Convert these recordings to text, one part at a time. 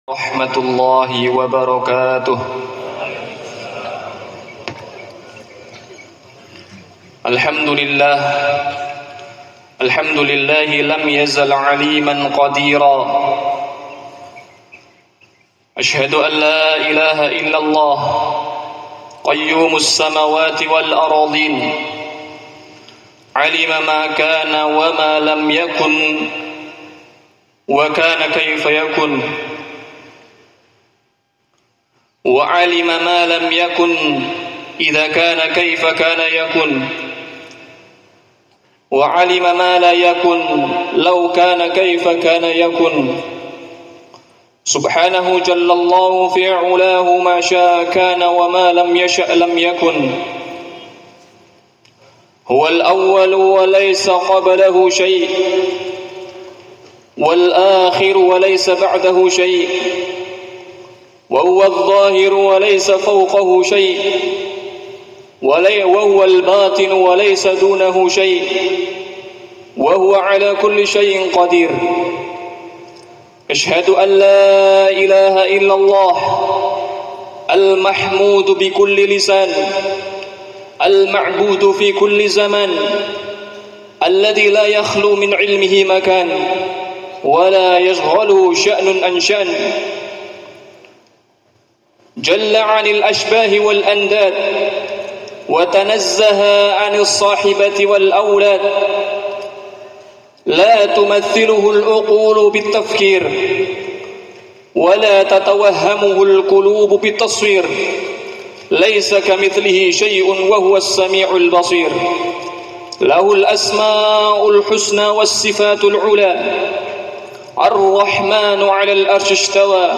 Rahmatullahi wabarakatuh. Alhamdulillah, alhamdulillahi lam yazal aliman qadira. Ashhadu an la ilaha illallah qayyumus samawati wal aradin, alima ma kana wa ma lam yakun, wa kana kaifa yakun, وعلم ما لم يكن إذا كان كيف كان يكن، وعلم ما لا يكن لو كان كيف كان يكن. سبحانه جل الله في علاه ما شاء كان وما لم يشأ لم يكن. هو الأول وليس قبله شيء، والآخر وليس بعده شيء، وهو الظاهر وليس فوقه شيء، وهو الباطن وليس دونه شيء، وهو على كل شيء قدير. أشهد أن لا إله إلا الله المحمود بكل لسان، المعبود في كل زمان، الذي لا يخلو من علمه مكان ولا يشغله شأن عن شأن، جل عن الأشباه والأنداد، وتنزه عن الصاحبة والأولاد، لا تمثله العقول بالتفكير، ولا تتوهمه القلوب بالتصوير، ليس كمثله شيء وهو السميع البصير، له الأسماء الحسنى والصفات العلى، الرحمن على العرش استوى،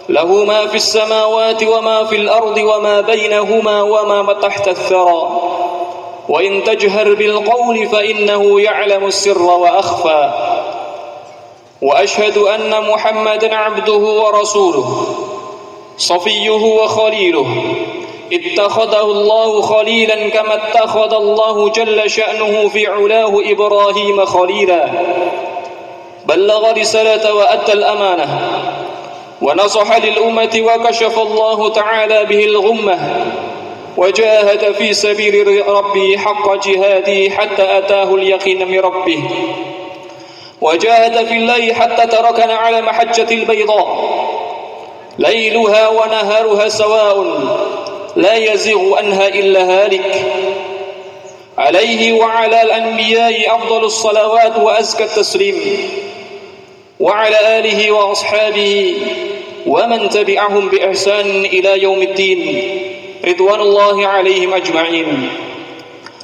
له ما في السماوات وما في الأرض وما بينهما وما تحت الثرى، وإن تجهر بالقول فإنه يعلم السر وأخفى. وأشهد أن محمدا عبده ورسوله، صفيه وخليله، اتخذه الله خليلا كما اتخذ الله جل شأنه في علاه إبراهيم خليلا، بلغ رسالة وأدى الأمانة، ونصح للأمة وكشف الله تعالى به الغمة، وجاهد في سبيل ربه حق جهاده حتى أتاه اليقين من ربه، وجاهد في الله حتى تركنا على محجة البيضاء ليلها ونهارها سواء، لا يزيغ عنها إلا هالك. عليه وعلى الأنبياء أفضل الصلوات وأزكى التسليم، وعلى آله وأصحابه ومن تبعهم بإحسان إلى يوم الدين، رضوان الله عليهم أجمعين.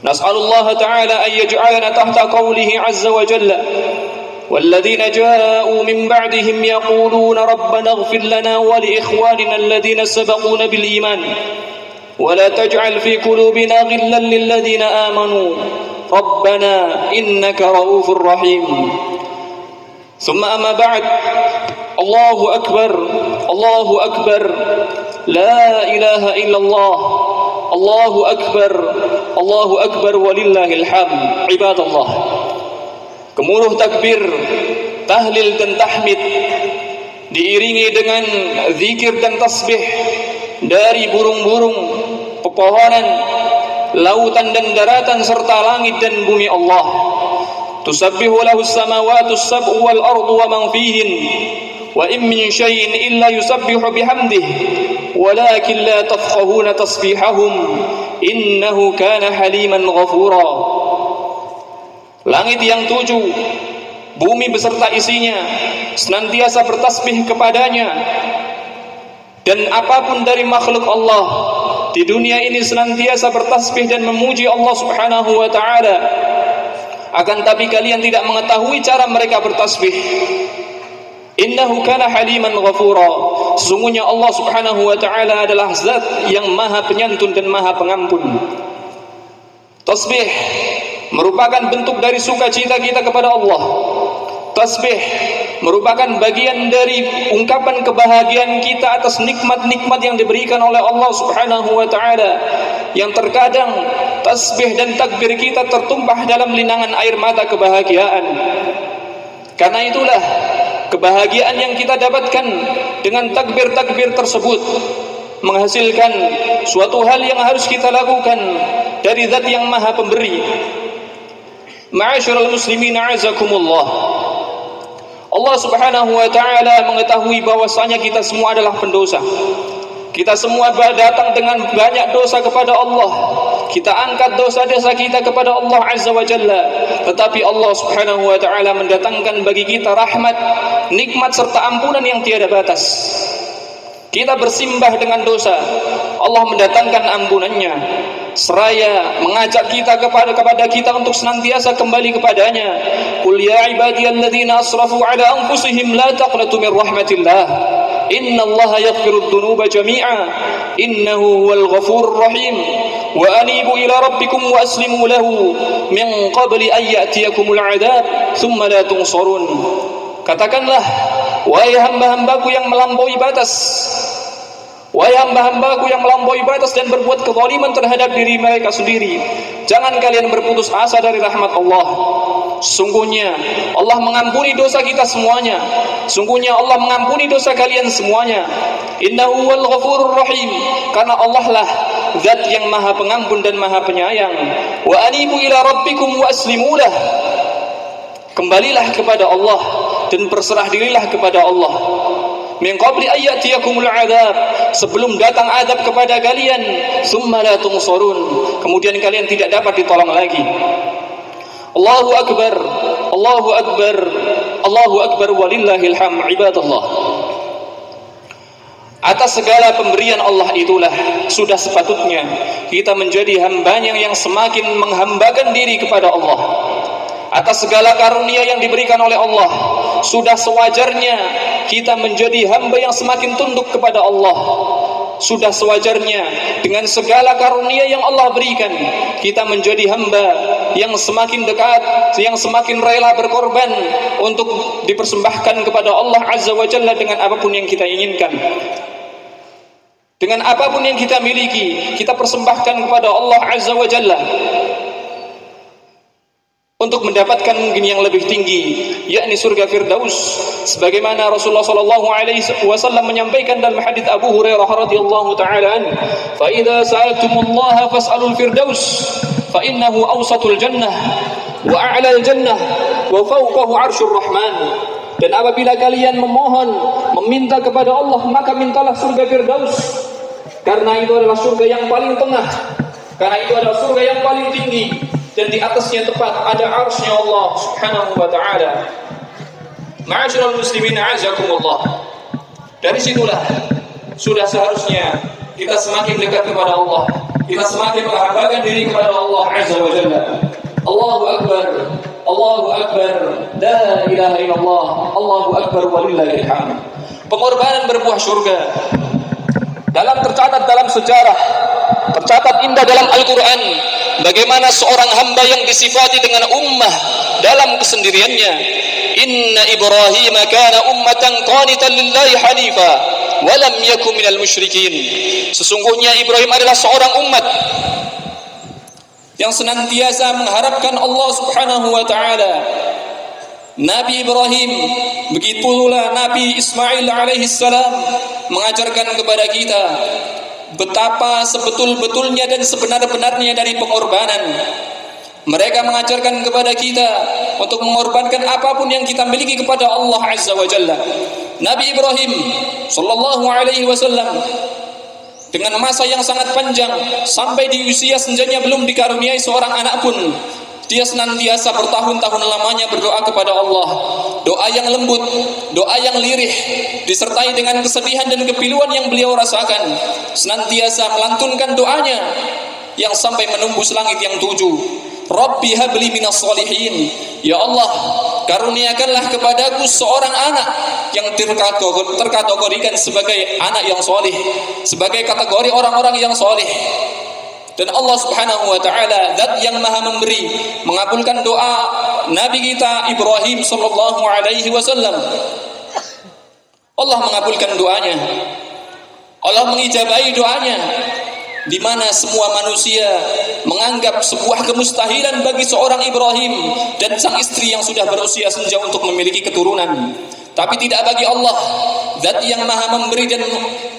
نسأل الله تعالى أن يجعلنا تحت قوله عز وجل: والذين جاءوا من بعدهم يقولون ربنا اغفر لنا ولإخواننا الذين سبقونا بالإيمان ولا تجعل في قلوبنا غلا للذين آمنوا ربنا إنك رؤوف رحيم. ثم أما بعد، الله أكبر، الله أكبر، لا إله إلا الله، الله أكبر، الله أكبر ولله الحمد. عباد الله, gemuruh takbir, tahlil dan tahmid diiringi dengan zikir dan tasbih dari burung-burung, pepohonan, lautan dan daratan serta langit dan bumi Allah. Tusabbihu lahu as-samawati as-sab'u wal ardu wa man fihin, wa in min syai'in illa yusabbihu bihamdihi walakin la tafqahuna tasbihahum innahu kana haliman ghafura. Langit yang tujuh, bumi beserta isinya senantiasa bertasbih kepadanya, dan apapun dari makhluk Allah di dunia ini senantiasa bertasbih dan memuji Allah Subhanahu wa ta'ala. Akan tapi kalian tidak mengetahui cara mereka bertasbih. Innahu kana haliman ghafura. Sesungguhnya Allah Subhanahu wa ta'ala adalah zat yang maha penyantun dan maha pengampun. Tasbih merupakan bentuk dari sukacita kita kepada Allah. Tasbih merupakan bagian dari ungkapan kebahagiaan kita atas nikmat-nikmat yang diberikan oleh Allah Subhanahu wa ta'ala, yang terkadang tasbih dan takbir kita tertumpah dalam linangan air mata kebahagiaan. Karena itulah kebahagiaan yang kita dapatkan dengan takbir-takbir tersebut menghasilkan suatu hal yang harus kita lakukan dari Zat yang Maha Pemberi. Ma'asyiral muslimin a'azakumullah, Allah Subhanahu wa taala mengetahui bahwasanya kita semua adalah pendosa. Kita semua datang dengan banyak dosa kepada Allah. Kita angkat dosa-dosa kita kepada Allah Azza wa Jalla. Tetapi Allah Subhanahu wa taala mendatangkan bagi kita rahmat, nikmat serta ampunan yang tiada batas. Kita bersimbah dengan dosa, Allah mendatangkan ampunannya. Seraya mengajak kita kepada kita untuk senantiasa kembali kepadanya. Qul ya ibadiyalladzina asrafu ala anfusihim la taqnatu min rahmatillah. Innallaha yaghfirudz dzunuba jami'a innahu huwal ghafurur rahim. Wa anibu ila rabbikum wa aslimu lahu min qabli an ya'tiyakumul 'adzab tsumma la tunsarun. Katakanlah, wahai hamba-hambaku yang melampaui batas, wahai hamba-hambaku yang melampaui batas dan berbuat kezaliman terhadap diri mereka sendiri, jangan kalian berputus asa dari rahmat Allah. Sungguhnya Allah mengampuni dosa kita semuanya. Sungguhnya Allah mengampuni dosa kalian semuanya. Innahu wal ghafurur rahim. Karena Allah lah Zat yang Maha Pengampun dan Maha Penyayang. Wa anibu ila rabbikum wa aslimu lah. Kembalilah kepada Allah dan berserah dirilah kepada Allah. Min qabli ayyatiyakumul adzab, sebelum datang azab kepada kalian, summa la tunsarun, kemudian kalian tidak dapat ditolong lagi. Allahu akbar, Allahu akbar, Allahu akbar walillahil hamd. Ibadallah, atas segala pemberian Allah itulah sudah sepatutnya kita menjadi hambanya yang semakin menghambakan diri kepada Allah. Atas segala karunia yang diberikan oleh Allah, sudah sewajarnya kita menjadi hamba yang semakin tunduk kepada Allah. Sudah sewajarnya dengan segala karunia yang Allah berikan, kita menjadi hamba yang semakin dekat, yang semakin rela berkorban untuk dipersembahkan kepada Allah Azza wa Jalla dengan apapun yang kita inginkan. Dengan apapun yang kita miliki, kita persembahkan kepada Allah Azza wa Jalla untuk mendapatkan mungkin yang lebih tinggi, yakni surga Firdaus, sebagaimana Rasulullah sallallahu alaihi wasallam menyampaikan dalam hadis Abu Hurairah radhiyallahu taala an, "Fa idza sa'altumullaha fas'alul firdaus, fa innahu awsatul jannah wa a'lal jannah wa fawqahu 'arsyur rahman." Dan apabila kalian memohon, meminta kepada Allah, maka mintalah surga Firdaus, karena itu adalah surga yang paling tengah, karena itu adalah surga yang paling tinggi, dan di atasnya tepat ada arsy Allah Subhanahu wa taala. Ma'asyiral muslimin a'azakumullah. Dari situlah sudah seharusnya kita semakin dekat kepada Allah, kita semakin menghambakan diri kepada Allah Azza wa Jalla. Allahu akbar, Allahu akbar, la ilaha illallah, Allahu akbar walillahil hamd. Pengorbanan berbuah surga. Tercatat dalam sejarah, tercatat indah dalam Al-Quran, bagaimana seorang hamba yang disifati dengan ummah dalam kesendiriannya. Inna Ibrahim kana ummatan qanitan lillahi hanifa wa lam yakun minal musyrikin. Sesungguhnya Ibrahim adalah seorang umat yang senantiasa mengharapkan Allah Subhanahu wa taala. Nabi Ibrahim, begitulah Nabi Ismail alaihissalam mengajarkan kepada kita betapa sebetul-betulnya dan sebenar-benarnya dari pengorbanan. Mereka mengajarkan kepada kita untuk mengorbankan apapun yang kita miliki kepada Allah Azza wa Jalla. Nabi Ibrahim sallallahu alaihi wasallam dengan masa yang sangat panjang, sampai di usia senjanya belum dikaruniai seorang anak pun, dia senantiasa bertahun-tahun lamanya berdoa kepada Allah. Doa yang lembut, doa yang lirih, disertai dengan kesedihan dan kepiluan yang beliau rasakan. Senantiasa melantunkan doanya yang sampai menembus langit yang 7. Rabbi habli minas solihin. Ya Allah, karuniakanlah kepadaku seorang anak yang terkategorikan sebagai anak yang soleh, sebagai kategori orang-orang yang soleh. Dan Allah Subhanahu wa taala Zat yang Maha Memberi mengabulkan doa Nabi kita Ibrahim sallallahu alaihi wasallam. Allah mengabulkan doanya. Allah mengijabahi doanya, di mana semua manusia menganggap sebuah kemustahilan bagi seorang Ibrahim dan sang istri yang sudah berusia senja untuk memiliki keturunan. Tapi tidak bagi Allah, zat yang maha memberi dan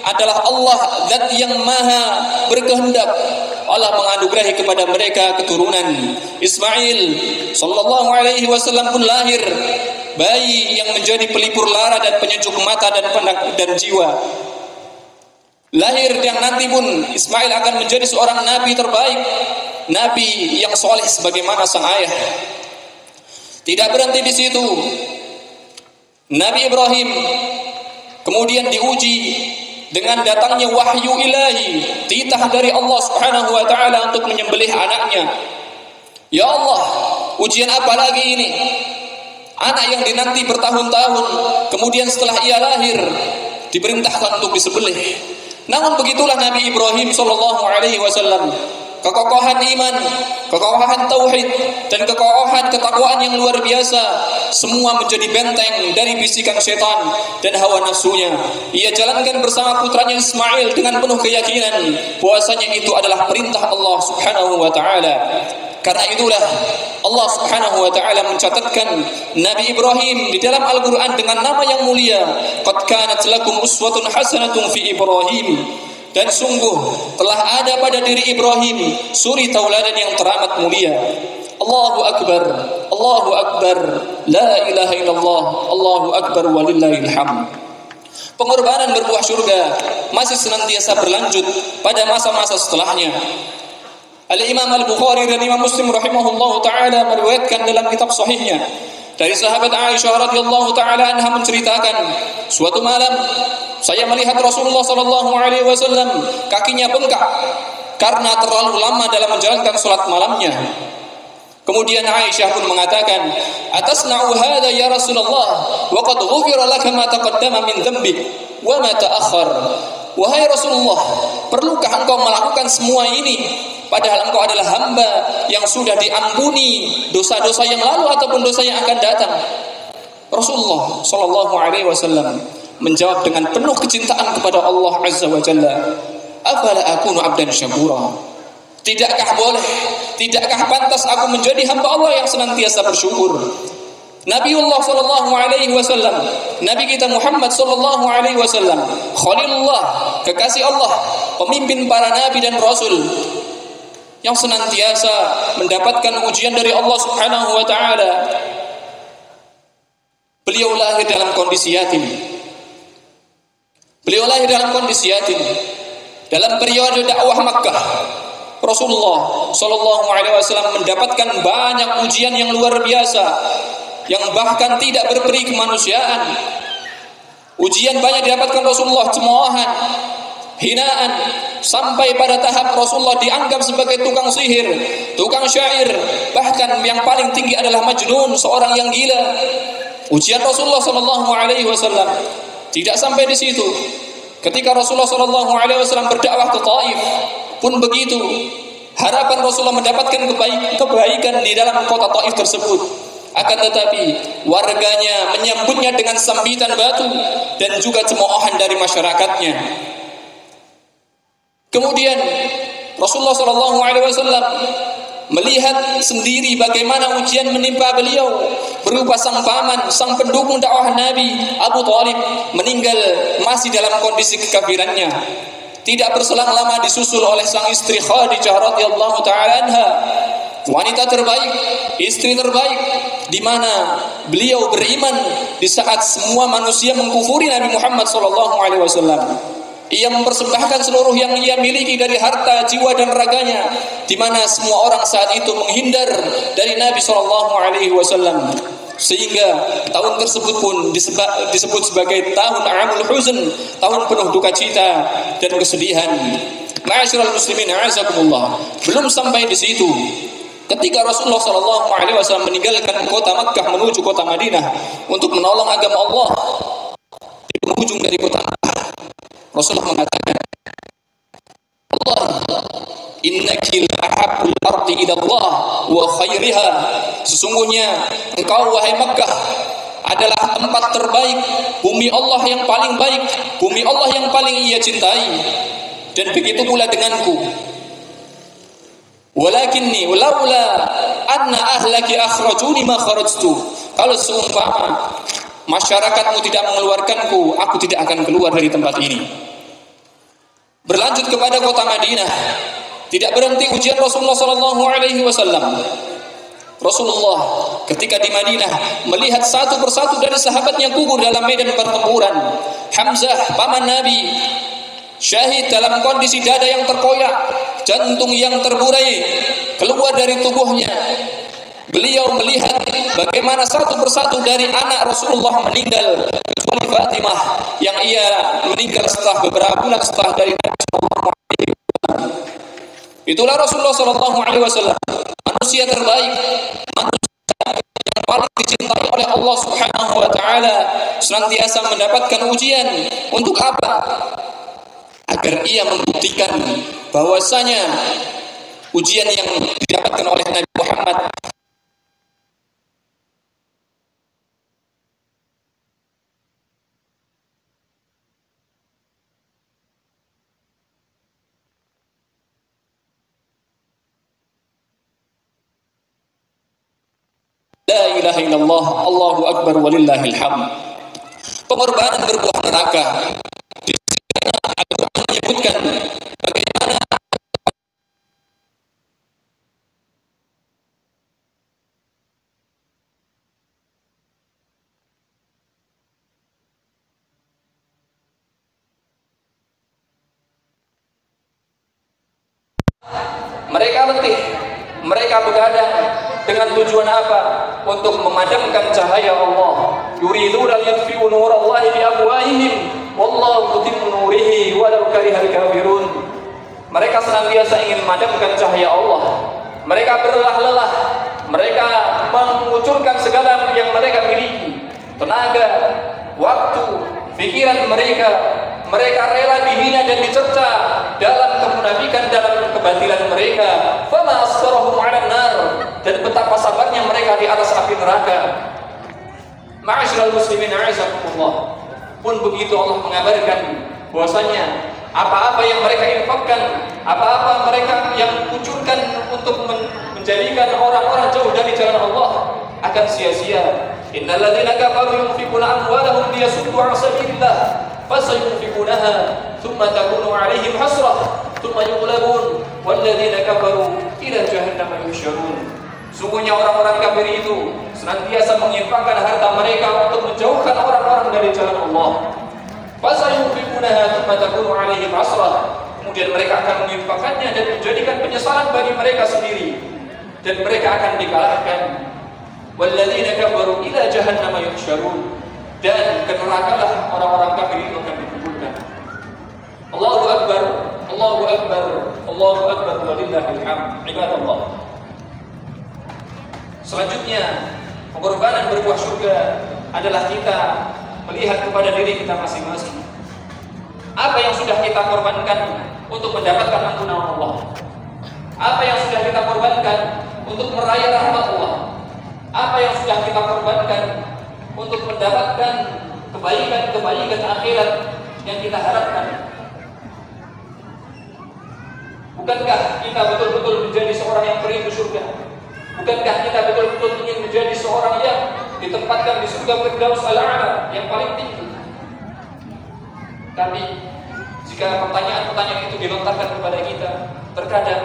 adalah Allah zat yang maha berkehendak. Allah menganugerahi kepada mereka keturunan. Ismail sallallahu alaihi wasallam pun lahir bayi yang menjadi pelipur lara dan penyejuk mata dan jiwa. Lahir yang nanti pun Ismail akan menjadi seorang nabi terbaik, nabi yang soleh sebagaimana sang ayah. Tidak berhenti di situ, Nabi Ibrahim kemudian diuji dengan datangnya wahyu ilahi, titah dari Allah Subhanahu wa taala untuk menyembelih anaknya. Ya Allah, ujian apa lagi ini? Anak yang dinanti bertahun-tahun, kemudian setelah ia lahir diperintahkan untuk disembelih. Namun begitulah Nabi Ibrahim sallallahu alaihi wasallam, kekokohan iman, kekokohan tauhid, dan kekokohan ketakwaan yang luar biasa, semua menjadi benteng dari bisikan setan dan hawa nafsunya. Ia jalankan bersama putranya Ismail dengan penuh keyakinan bahwasanya itu adalah perintah Allah Subhanahu wa taala. Karena itulah Allah Subhanahu wa taala mencatatkan Nabi Ibrahim di dalam Al-Qur'an dengan nama yang mulia. Qad kanat lakum uswatun hasanatun fi Ibrahim. Dan sungguh telah ada pada diri Ibrahim suri tauladan yang teramat mulia. Allahu Akbar, Allahu Akbar, la ilaha illallah, Allahu Akbar walillahil hamd. Pengorbanan berbuah surga masih senantiasa berlanjut pada masa-masa setelahnya. Al-Imam Al-Bukhari dan Imam Muslim rahimahullahu taala meriwayatkan dalam kitab sahihnya dari sahabat Aisyah radhiyallahu taala anha menceritakan, suatu malam saya melihat Rasulullah sallallahu alaihi wasallam kakinya bengkak karena terlalu lama dalam menjalankan salat malamnya. Kemudian Aisyah pun mengatakan, "Atasna'u hadza ya Rasulullah wa qad ghufira laka ma taqaddama min dhanbik wa ma ta'akhkhar." Wahai Rasulullah, perlukah engkau melakukan semua ini padahal engkau adalah hamba yang sudah diampuni dosa-dosa yang lalu ataupun dosa yang akan datang? Rasulullah sallallahu alaihi wasallam menjawab dengan penuh kecintaan kepada Allah Azza wa Jalla, "Afala akunu 'abdan syakura?" Tidakkah boleh, tidakkah pantas aku menjadi hamba Allah yang senantiasa bersyukur? Nabiullah sallallahu alaihi wasallam, Nabi kita Muhammad sallallahu alaihi wasallam, Khalilullah, kekasih Allah, pemimpin para nabi dan rasul, yang senantiasa mendapatkan ujian dari Allah Subhanahu wa taala. Beliau lahir dalam kondisi yatim. Beliau lahir dalam kondisi yatim. Dalam periode dakwah Makkah, Rasulullah sallallahu alaihi wasallam mendapatkan banyak ujian yang luar biasa, yang bahkan tidak berperi kemanusiaan. Ujian banyak didapatkan Rasulullah, cemoohan, hinaan, sampai pada tahap Rasulullah dianggap sebagai tukang sihir, tukang syair, bahkan yang paling tinggi adalah majnun, seorang yang gila. Ujian Rasulullah sallallahu alaihi wasallam tidak sampai di situ. Ketika Rasulullah sallallahu alaihi wasallam berdakwah ke Taif pun begitu. Harapan Rasulullah mendapatkan kebaikan di dalam kota Taif tersebut. Akan tetapi warganya menyambutnya dengan sambitan batu dan juga cemoohan dari masyarakatnya. Kemudian Rasulullah sallallahu alaihi wasallam melihat sendiri bagaimana ujian menimpa beliau, berupa sang paman, sang pendukung dakwah Nabi Abu Thalib meninggal masih dalam kondisi kekafirannya. Tidak berselang lama disusul oleh sang istri Khadijah radhiyallahu taala anha, wanita terbaik, istri terbaik, di mana beliau beriman di saat semua manusia mengkufuri Nabi Muhammad sallallahu alaihi wasallam. Ia mempersembahkan seluruh yang ia miliki dari harta, jiwa dan raganya, di mana semua orang saat itu menghindar dari Nabi sallallahu alaihi wasallam. Sehingga tahun tersebut pun disebut sebagai tahun Amul Huzn, tahun penuh duka cita dan kesedihan. Ma'asyiral muslimin a'azakumullah. Belum sampai di situ. Ketika Rasulullah sallallahu alaihi wasallam meninggalkan kota Makkah menuju kota Madinah untuk menolong agama Allah, di penghujung dari kota Makkah, Rasulullah mengatakan, "Allah, innaki la'ahabul ardi ila Allah wa khairiha." Sesungguhnya engkau wahai Makkah adalah tempat terbaik, bumi Allah yang paling baik, bumi Allah yang paling ia cintai. Dan begitu pula denganku. Walakinni laula anna ahlaki akhrajuni ma kharajtu. Kalau seumpama masyarakatmu tidak mengeluarkanku, aku tidak akan keluar dari tempat ini. Berlanjut kepada kota Madinah, tidak berhenti ujian Rasulullah SAW. Rasulullah ketika di Madinah melihat satu persatu dari sahabatnya gugur dalam medan pertempuran. Hamzah, paman Nabi, syahid dalam kondisi dada yang terkoyak, jantung yang terburai keluar dari tubuhnya. Beliau melihat bagaimana satu persatu dari anak Rasulullah meninggal, kecuali Fatimah yang ia meninggal setelah beberapa bulan setelah dari Nabi Sallallahu Alaihi Wasallam. Itulah Rasulullah Sallallahu Alaihi Wasallam, manusia terbaik, manusia yang paling dicintai oleh Allah Subhanahu Wa Taala, senantiasa mendapatkan ujian. Untuk apa? Agar ia membuktikan bahwasanya ujian yang didapatkan oleh Nabi Muhammad La ilaha illallah, Allahu akbar walillahil hamd. Pengorbanan berbuah neraka. Di sini Al-Quran menyebutkan bagaimana mereka letih, mereka begadang dengan tujuan apa? Untuk memadamkan cahaya Allah. Yuriduna liyutfi'u nurallahi biafwahihim wallahu mutimmu nurihi walau karihal kafirun. Mereka senantiasa ingin memadamkan cahaya Allah. Mereka berlelah-lelah, mereka mengucurkan segala yang mereka miliki, tenaga, waktu, pikiran mereka. Mereka rela dihina dan dicerca dalam kemunafikan, dalam kebatilan mereka. Fama asbarahum 'alan nar, dan betapa sabarnya mereka di atas api neraka. Ma'asyiral muslimin a'azakumullah. Pun begitu Allah mengabarkan bahwasanya apa-apa yang mereka infakkan, apa-apa mereka yang kucurkan untuk menjadikan orang-orang jauh dari jalan Allah akan sia-sia. Innal ladzina kafaru yunfikuna amwalahum liyasuddu 'an sabilillah fasayunfikunaha thumma takunu 'alaihim hasrah thumma yughlabun walladzina kafaru ila jahannam yuhsyarun. Sungguhnya orang-orang kafir itu senantiasa menginfakkan harta mereka untuk menjauhkan orang-orang dari jalan Allah. Fasayunfikunaha thumma takunu 'alaihim hasrah. Kemudian mereka akan menginfakkannya dan menjadikan penyesalan bagi mereka sendiri, dan mereka akan dikalahkan. Walladzina kafaru ila jahannam yuhsyarun, dan ke nerakalah orang-orang kafir itu akan dikumpulkan. Allahu akbar, Allahu akbar, Allahu akbar walillahil hamd. Ibadallah. Selanjutnya, pengorbanan berbuah surga adalah kita melihat kepada diri kita masing-masing. Apa yang sudah kita korbankan untuk mendapatkan ampunan Allah? Apa yang sudah kita korbankan untuk meraih rahmat Allah? Apa yang sudah kita korbankan untuk mendapatkan kebaikan-kebaikan akhirat yang kita harapkan? Bukankah kita betul-betul menjadi seorang yang merindu surga? Bukankah kita betul-betul ingin menjadi seorang yang ditempatkan di surga Firdaus al-A'la yang paling tinggi? Tapi jika pertanyaan-pertanyaan itu dilontarkan kepada kita, terkadang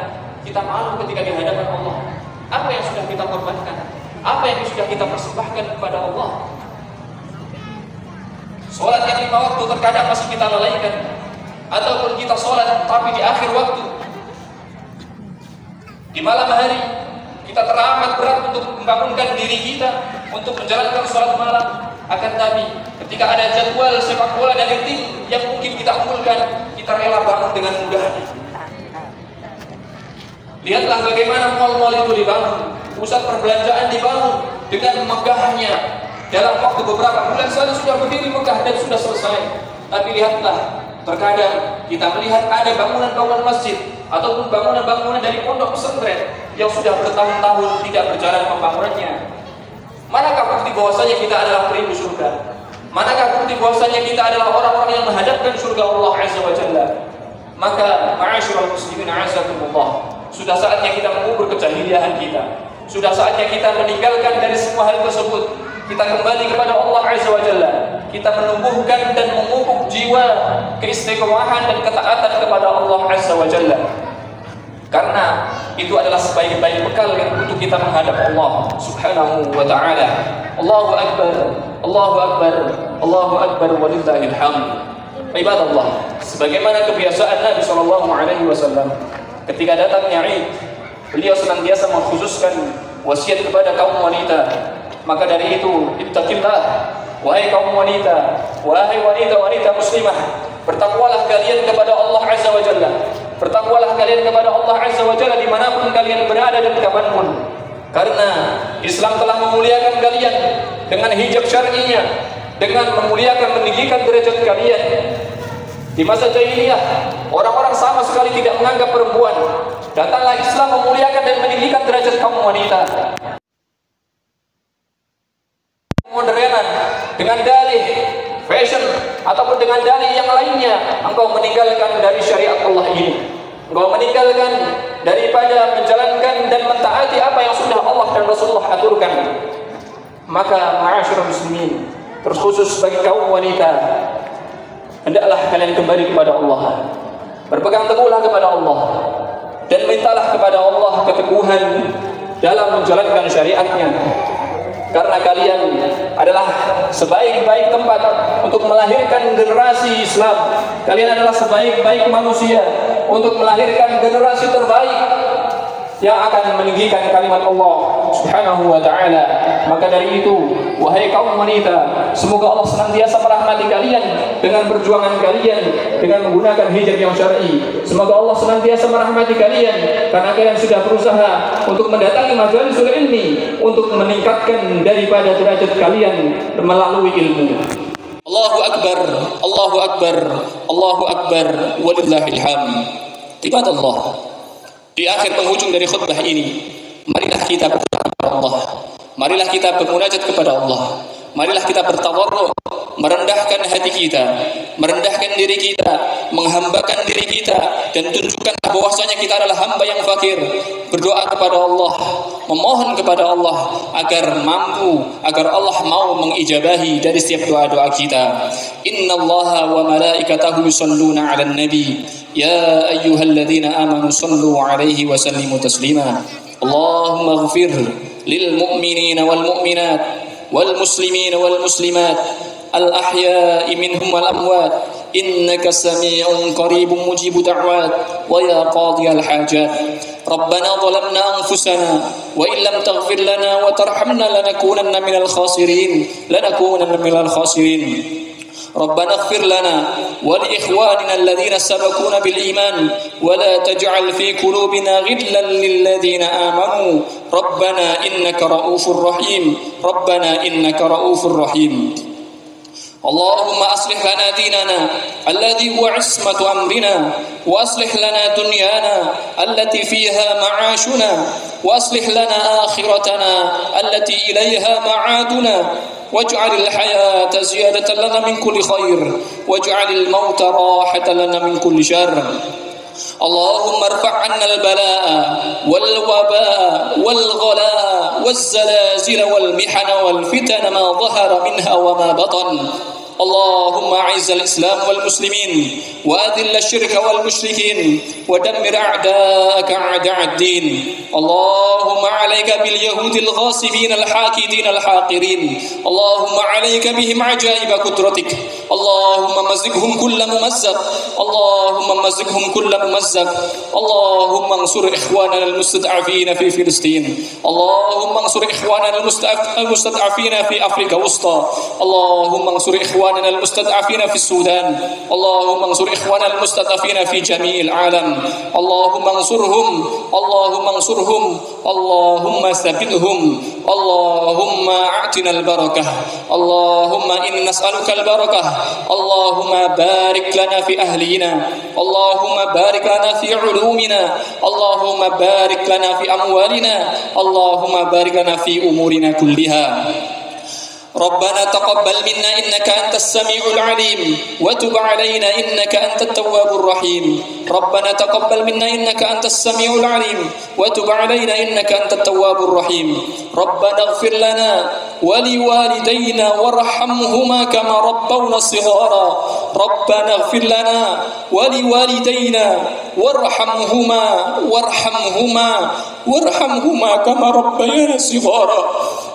kita malu ketika di hadapan Allah. Apa yang sudah kita korbankan? Apa yang sudah kita persembahkan kepada Allah? Sholat yang 5 waktu terkadang masih kita lalaikan, ataupun kita sholat tapi di akhir waktu, di malam hari kita teramat berat untuk membangunkan diri kita untuk menjalankan sholat malam. Akan tapi ketika ada jadwal sepak bola dari tim yang mungkin kita unggulkan, kita rela bangun dengan mudahnya. Lihatlah bagaimana mal-mal itu dibangun, pusat perbelanjaan dibangun dengan megahnya. Dalam waktu beberapa bulan saja sudah berdiri megah dan sudah selesai. Tapi lihatlah, terkadang kita melihat ada bangunan-bangunan masjid ataupun bangunan-bangunan dari pondok pesantren yang sudah bertahun-tahun tidak berjalan pembangunannya. Manakah bukti bahwasanya kita adalah perindu surga? Manakah bukti bahwasanya kita adalah orang-orang yang menghadapkan surga Allah Azza wa Jalla? Maka ma'asyiral muslimin a'azakumullah, sudah saatnya kita mengubur kejahiliahan kita. Sudah saatnya kita meninggalkan dari semua hal tersebut. kita kembali kepada Allah Azza wa Jalla, kita menumbuhkan dan memupuk jiwa keistiqomahan dan ketaatan kepada Allah Azza wa Jalla. Karena itu adalah sebaik-baik bekal yang untuk kita menghadap Allah Subhanahu wa ta'ala. Allahu Akbar, Allahu Akbar, Allahu Akbar, walillahil hamd. Ibadallah, sebagaimana kebiasaan Nabi SAW, ketika datangnya Id, beliau senantiasa mengkhususkan wasiat kepada kaum wanita. Maka dari itu, ittaqillah, wahai kaum wanita, wahai wanita-wanita muslimah, bertakwalah kalian kepada Allah Azza wa Jalla. Bertakwalah kalian kepada Allah Azza wa Jalla dimanapun kalian berada dan kapanpun. Karena Islam telah memuliakan kalian dengan hijab syar'inya, dengan memuliakan, meninggikan derajat kalian. Di masa jahiliyah, orang-orang sama sekali tidak menganggap perempuan. Datanglah Islam memuliakan dan meninggikan derajat kaum wanita. Modernan dengan dalih fashion ataupun dengan dalih yang lainnya, engkau meninggalkan dari syariat Allah ini. Engkau meninggalkan daripada menjalankan dan mentaati apa yang sudah Allah dan Rasulullah aturkan. Maka ma'asyiral muslimin, terkhusus bagi kaum wanita, hendaklah kalian kembali kepada Allah. Berpegang teguhlah kepada Allah dan mintalah kepada Allah keteguhan dalam menjalankan syariatnya. Karena kalian adalah sebaik-baik tempat untuk melahirkan generasi Islam. Kalian adalah sebaik-baik manusia untuk melahirkan generasi terbaik yang akan meninggikan kalimat Allah Subhanahu wa ta'ala. Maka dari itu, wahai kaum wanita, semoga Allah senantiasa merahmati kalian dengan perjuangan kalian dengan menggunakan hijab yang syar'i. Semoga Allah senantiasa merahmati kalian karena kalian sudah berusaha untuk mendatangi majalisul ilmi untuk meningkatkan daripada derajat kalian melalui ilmu. Allahu Akbar, Allahu Akbar, Allahu Akbar, walillahil hamd. Ibadallah, di akhir penghujung dari khutbah ini, marilah kita berdoa kepada Allah. Marilah kita bermunajat kepada Allah. Marilah kita bertawarruk, merendahkan hati kita, merendahkan diri kita, menghambakan diri kita, dan tunjukkanlah bahwasanya kita adalah hamba yang fakir. Berdoa kepada Allah, memohon kepada Allah agar mampu, agar Allah mau mengijabahi dari setiap doa-doa kita. Innallaha wa malaikatahu yusholluna 'alan nabi ya ayyuhalladzina amanu shallu 'alaihi wa sallimu taslima. Allahumma ighfir lil mu'minina wal mu'minat والمسلمين والمسلمات الأحياء منهم والأموات إنك سميع قريب مجيب دعوات ويا قاضي الحاجات ربنا ظلمنا أنفسنا وإن لم تغفر لنا وترحمنا لنكونن من الخاسرين ربنا اغفر لنا ولإخواننا الذين سبقونا بالإيمان ولا تجعل في قلوبنا غلا للذين آمنوا ربنا إنك رؤوف رحيم اللهم أصلح لنا ديننا الذي هو عصمة أمرنا وأصلح لنا دنيانا التي فيها معاشنا وأصلح لنا آخرتنا التي إليها معادنا واجعل الحياة زيادة لنا من كل خير واجعل الموت راحة لنا من كل شر اللهم ارفع عنا البلاء والوباء والغلاء والزلازل والمحن والفتن ما ظهر منها وما بطن اللهم أعز الإسلام والمسلمين وأذل الشرك والمشركين ودمر أعداءك أعداء الدين اللهم عليك باليهود الغاصبين الحاكدين الحاقرين اللهم عليك بهم عجائب قدرتك اللهم مزقهم كل ممزق اللهم انصر إخواننا المستضعفين في فلسطين اللهم انصر إخواننا المستضعفين في أفريقيا الوسطى اللهم انصر إخواننا المستضعفين في السودان اللهم انصر إخواننا المستضعفين في جميع العالم اللهم انصرهم اللهم ثبتهم اللهم أعطنا البركة اللهم إنا نسألك البركة اللهم بارك لنا في أهلنا اللهم بارك لنا في علومنا اللهم بارك لنا في أموالنا اللهم بارك لنا في أمورنا كلها ربنا تقبل منا إنك أنت السميع العليم وتب علينا إنك أنت التواب الرحيم ربنا تقبل منا إنك أنت السميع العليم وتب علينا إنك أنت التواب الرحيم ربنا اغفر لنا ولوالدينا وارحمهما كما ربونا صغارا ربنا اغفر لنا ولوالدينا وارحمهما كما ربيانا صغارا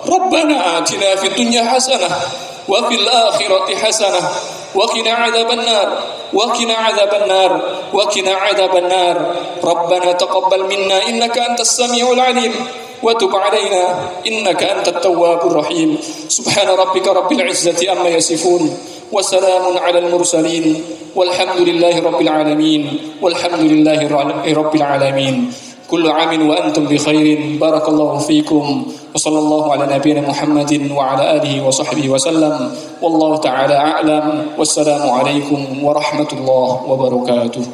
ربنا آتنا في الدنيا حسنة وفي الآخرة حسنة وقنا عذاب النار ربنا تقبل منا إنك أنت السميع العليم وتب علينا إنك أنت التواب الرحيم سبحان ربك رب العزة أما يصفون وسلام على المرسلين والحمد لله رب العالمين كل عام وأنتم بخير بارك الله فيكم وصلى الله على نبينا محمد وعلى آله وصحبه وسلم والله تعالى أعلم والسلام عليكم ورحمة الله وبركاته.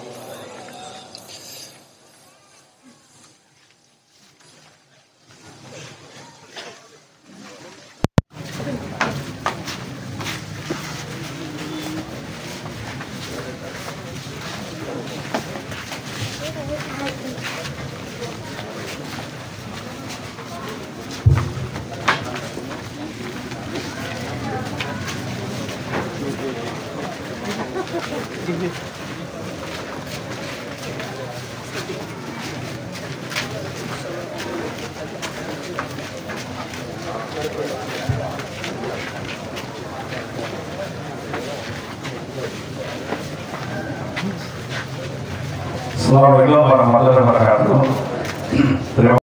Assalamualaikum warahmatullahi wabarakatuh.